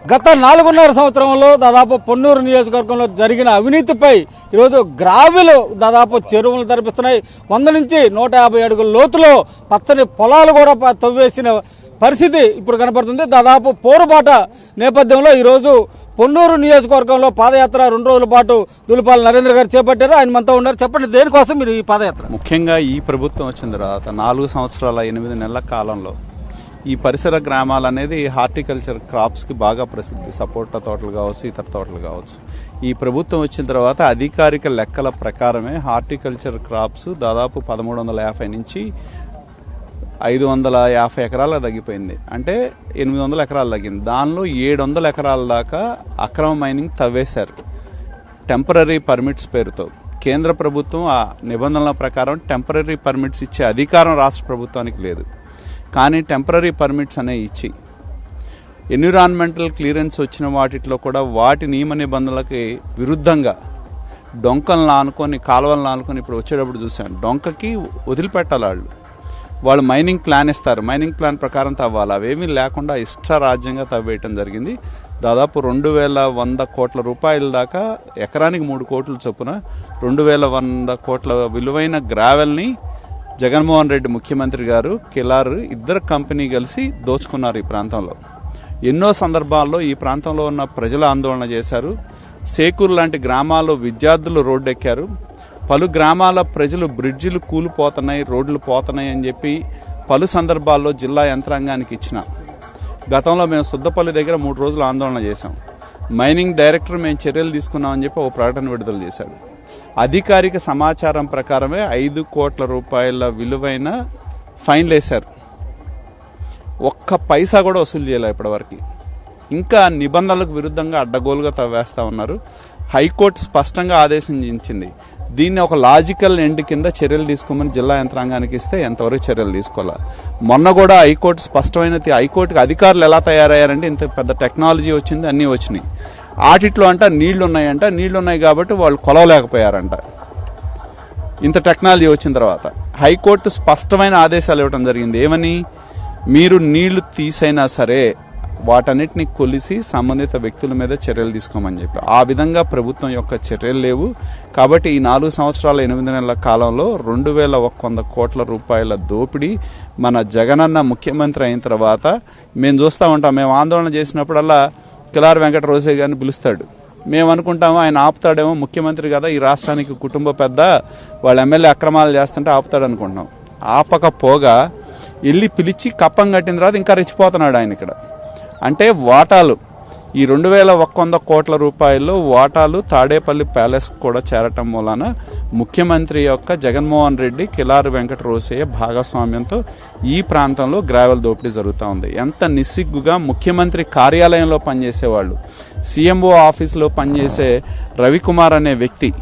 గత 4.5 సంవత్సరంలో దాదాపు పొన్నూరు నియోజకవర్గంలో జరిగిన అవినీతిపై ఈరోజు గ్రావెలు దాదాపు చెరువులు తెరపిస్తున్నాయి. 100 నుంచి 150 అడుగుల లోతులో పచ్చని పొలాలు కూడా తవ్వేసిన పరిస్థితి ఇప్పుడు కనపడుతుంది. దాదాపు పోరుబాట నేపథ్యంలో ఈరోజు పొన్నూరు నియోజకవర్గంలో పాదయాత్ర 2 రోజుల పాటు దులుపాల నరేంద్ర గారు చేపట్టారు. ఆయన మనతో ఉన్నారు. చెప్పండి, దేనికోసం మీరు ఈ పాదయాత్ర? ముఖ్యంగా ఈ ప్రభుత్వం వచ్చిన తర్వాత 4 సంవత్సరాల 8 నెలల కాలంలో ఈ పరిసర గ్రామాలు అనేది హార్టికల్చర్ క్రాప్స్కి బాగా ప్రసిద్ధి. సపోటా తోటలు కావచ్చు, ఇతర తోటలు కావచ్చు. ఈ ప్రభుత్వం వచ్చిన తర్వాత అధికారిక లెక్కల ప్రకారమే హార్టికల్చర్ క్రాప్స్ దాదాపు 1350 నుంచి 550 ఎకరాలు తగ్గిపోయింది. అంటే 800 ఎకరాలు తగ్గింది. దానిలో 700 ఎకరాల దాకా అక్రమ మైనింగ్ తవ్వేశారు టెంపరరీ పర్మిట్స్ పేరుతో. కేంద్ర ప్రభుత్వం ఆ నిబంధనల ప్రకారం టెంపరరీ పర్మిట్స్ ఇచ్చే అధికారం రాష్ట్ర ప్రభుత్వానికి లేదు. కానీ టెంపరరీ పర్మిట్స్ అనేవి ఇచ్చి ఎన్విరాన్మెంటల్ క్లియరెన్స్ వచ్చిన వాటిలో కూడా వాటి నియమ నిబంధనలకి విరుద్ధంగా డొంకలను ఆనుకొని, కాలువలను ఆనుకొని ఇప్పుడు వచ్చేటప్పుడు చూశాను. డొంకకి వదిలిపెట్టాలి వాళ్ళు మైనింగ్ ప్లాన్ ఇస్తారు. మైనింగ్ ప్లాన్ ప్రకారం తవ్వాలి. అవేమీ లేకుండా ఇష్టారాజ్యంగా తవ్వేయటం జరిగింది. దాదాపు 2100 కోట్ల రూపాయల దాకా, ఎకరానికి 3 కోట్ల చొప్పున 2100 కోట్ల విలువైన గ్రావెల్ని జగన్మోహన్ రెడ్డి ముఖ్యమంత్రి గారు, కిలార్ ఇద్దరు కంపెనీ కలిసి దోచుకున్నారు ఈ ప్రాంతంలో. ఎన్నో సందర్భాల్లో ఈ ప్రాంతంలో ఉన్న ప్రజలు ఆందోళన చేశారు. సేకూరు లాంటి గ్రామాల్లో విద్యార్థులు రోడ్డెక్కారు. పలు గ్రామాల ప్రజలు బ్రిడ్జిలు కూలిపోతున్నాయి, రోడ్లు పోతున్నాయి అని చెప్పి పలు సందర్భాల్లో జిల్లా యంత్రాంగానికి ఇచ్చిన. గతంలో మేము సుద్దపల్లి దగ్గర 3 రోజులు ఆందోళన చేశాం. మైనింగ్ డైరెక్టర్ మేము చర్యలు తీసుకున్నామని చెప్పి ఓ ప్రకటన విడుదల చేశాడు. అధికారిక సమాచారం ప్రకారమే 5 కోట్ల రూపాయల విలువైన ఫైన్లు వేశారు. ఒక్క పైసా కూడా వసూలు చేయలే ఇప్పటివరకు. ఇంకా నిబంధనలకు విరుద్ధంగా అడ్డగోలుగా తవ్వేస్తా ఉన్నారు. హైకోర్టు స్పష్టంగా ఆదేశించింది. దీన్ని ఒక లాజికల్ ఎండ్ కింద చర్యలు తీసుకోమని జిల్లా యంత్రాంగానికి ఇస్తే ఎంతవరకు చర్యలు తీసుకోవాలా. మొన్న కూడా హైకోర్టు స్పష్టమైన హైకోర్టుకి అధికారులు ఎలా తయారయ్యారంటే ఇంత పెద్ద టెక్నాలజీ వచ్చింది, అన్నీ వచ్చినాయి. ఆటిట్లో అంట నీళ్లున్నాయంట, నీళ్లున్నాయి కాబట్టి వాళ్ళు కొలవలేకపోయారంట. ఇంత టెక్నాలజీ వచ్చిన తర్వాత హైకోర్టు స్పష్టమైన ఆదేశాలు ఇవ్వడం జరిగింది. ఏమని? మీరు నీళ్లు తీసైనా సరే వాటన్నిటిని కొలిసి సంబంధిత వ్యక్తుల మీద చర్యలు తీసుకోమని చెప్పి. ఆ విధంగా ప్రభుత్వం యొక్క చర్యలు లేవు. కాబట్టి ఈ 4 సంవత్సరాల 8 నెలల కాలంలో 2100 కోట్ల రూపాయల దోపిడీ మన జగనన్న ముఖ్యమంత్రి అయిన తర్వాత మేము చూస్తూ ఉంటాం. మేము ఆందోళన చేసినప్పుడల్లా కిలార్ వెంకట రోసే గారిని పిలుస్తాడు. మేము అనుకుంటాము ఆయన ఆపుతాడేమో, ముఖ్యమంత్రి కదా, ఈ రాష్ట్రానికి కుటుంబ పెద్ద, వాళ్ళ ఎమ్మెల్యే అక్రమాలు చేస్తుంటే ఆపుతాడు అనుకుంటున్నాం. ఆపకపోగా వెళ్ళి పిలిచి కప్పం కట్టిన తర్వాత ఇంకా రెచ్చిపోతున్నాడు ఆయన ఇక్కడ. అంటే వాటాలు ఈ 2100 కోట్ల రూపాయల్లో వాటాలు తాడేపల్లి ప్యాలెస్ కూడా చేరటం మూలాన ముఖ్యమంత్రి యొక్క జగన్మోహన్ రెడ్డి, కిలార్ వెంకట రోసయ్య భాగస్వామ్యంతో ఈ ప్రాంతంలో గ్రావెల్ దోపిడీ జరుగుతూ ఉంది. ఎంత నిస్సిగ్గుగా ముఖ్యమంత్రి కార్యాలయంలో పనిచేసేవాళ్ళు, సీఎంఓ ఆఫీసులో పనిచేసే రవికుమార్ అనే వ్యక్తి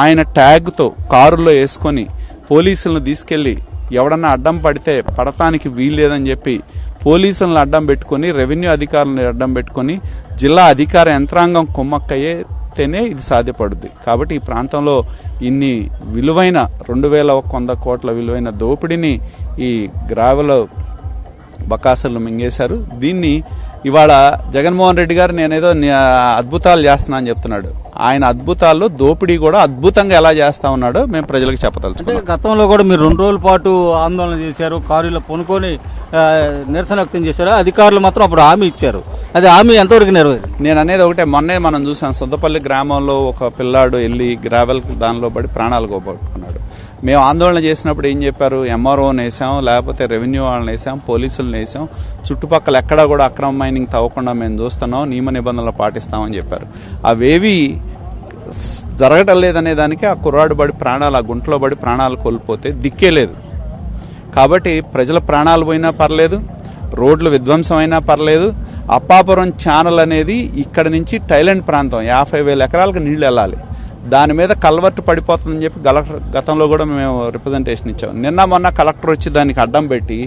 ఆయన ట్యాగ్తో కారులో వేసుకొని పోలీసులను తీసుకెళ్లి ఎవడన్నా అడ్డం పడితే పడటానికి వీల్లేదని చెప్పి పోలీసులను అడ్డం పెట్టుకొని, రెవెన్యూ అధికారులను అడ్డం పెట్టుకొని జిల్లా అధికార యంత్రాంగం కుమ్మక్కయ్యేతేనే ఇది సాధ్యపడుద్ది. కాబట్టి ఈ ప్రాంతంలో ఇన్ని విలువైన 2100 కోట్ల విలువైన దోపిడీని ఈ గ్రావెల్ బకాసులు మింగేశారు. దీన్ని ఇవాళ జగన్మోహన్ రెడ్డి గారు నేనేదో అద్భుతాలు చేస్తున్నా అని చెప్తున్నాడు. ఆయన అద్భుతాల్లో దోపిడీ కూడా అద్భుతంగా ఎలా చేస్తా ఉన్నాడో మేము ప్రజలకు చెప్పదలుచుకున్నాం. గతంలో కూడా మీరు 2 రోజుల పాటు ఆందోళన చేశారు, కారులో పొనుకొని నిరసన వ్యక్తం చేశారు. అధికారులు మాత్రం అప్పుడు హామీ ఇచ్చారు. అది హామీ ఎంతవరకు నెరవేరు? నేను అనేది ఒకటే, మొన్నే మనం చూసాం సుద్దపల్లి గ్రామంలో ఒక పిల్లాడు వెళ్ళి గ్రావెల్ దానిలో పడి ప్రాణాలు పోగొట్టుకున్నాడు. మేము ఆందోళన చేసినప్పుడు ఏం చెప్పారు? ఎంఆర్ఓని వేసాం, లేకపోతే రెవెన్యూ వాళ్ళని వేసాం, పోలీసులను వేసాం, చుట్టుపక్కల ఎక్కడా కూడా అక్రమ మైనింగ్ తవ్వకుండా మేము చూస్తున్నాం, నియమ నిబంధనలు పాటిస్తామని చెప్పారు. అవేవి జరగటం లేదనే దానికి ఆ కుర్రాడు పడి ప్రాణాలు, ఆ గుంటలో పడి ప్రాణాలు కోల్పోతే దిక్కే లేదు. కాబట్టి ప్రజల ప్రాణాలు పోయినా పర్లేదు, రోడ్లు విధ్వంసం అయినా పర్లేదు. అప్పాపురం ఛానల్ అనేది ఇక్కడ నుంచి థైలాండ్ ప్రాంతం 50,000 ఎకరాలకు నీళ్లు వెళ్ళాలి. దాని మీద కల్వర్ట్ పడిపోతుందని చెప్పి గతంలో కూడా మేము రిప్రజెంటేషన్ ఇచ్చాం. నిన్న మొన్న కలెక్టర్ వచ్చి దానికి అడ్డం పెట్టి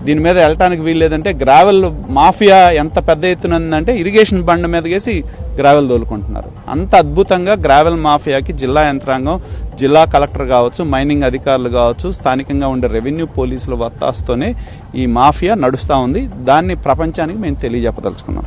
దీని మీద వెళ్ళటానికి వీల్లేదంటే గ్రావెల్ మాఫియా ఎంత పెద్ద ఎత్తున ఉందంటే ఇరిగేషన్ బండ్ మీద వేసి గ్రావెల్ తోలుకుంటున్నారు. అంత అద్భుతంగా గ్రావెల్ మాఫియాకి జిల్లా యంత్రాంగం, జిల్లా కలెక్టర్ కావచ్చు, మైనింగ్ అధికారులు కావచ్చు, స్థానికంగా ఉండే రెవెన్యూ పోలీసుల వత్తాస్తోనే ఈ మాఫియా నడుస్తూ ఉంది. దాన్ని ప్రపంచానికి మేము తెలియజెప్పదలుచుకున్నాం.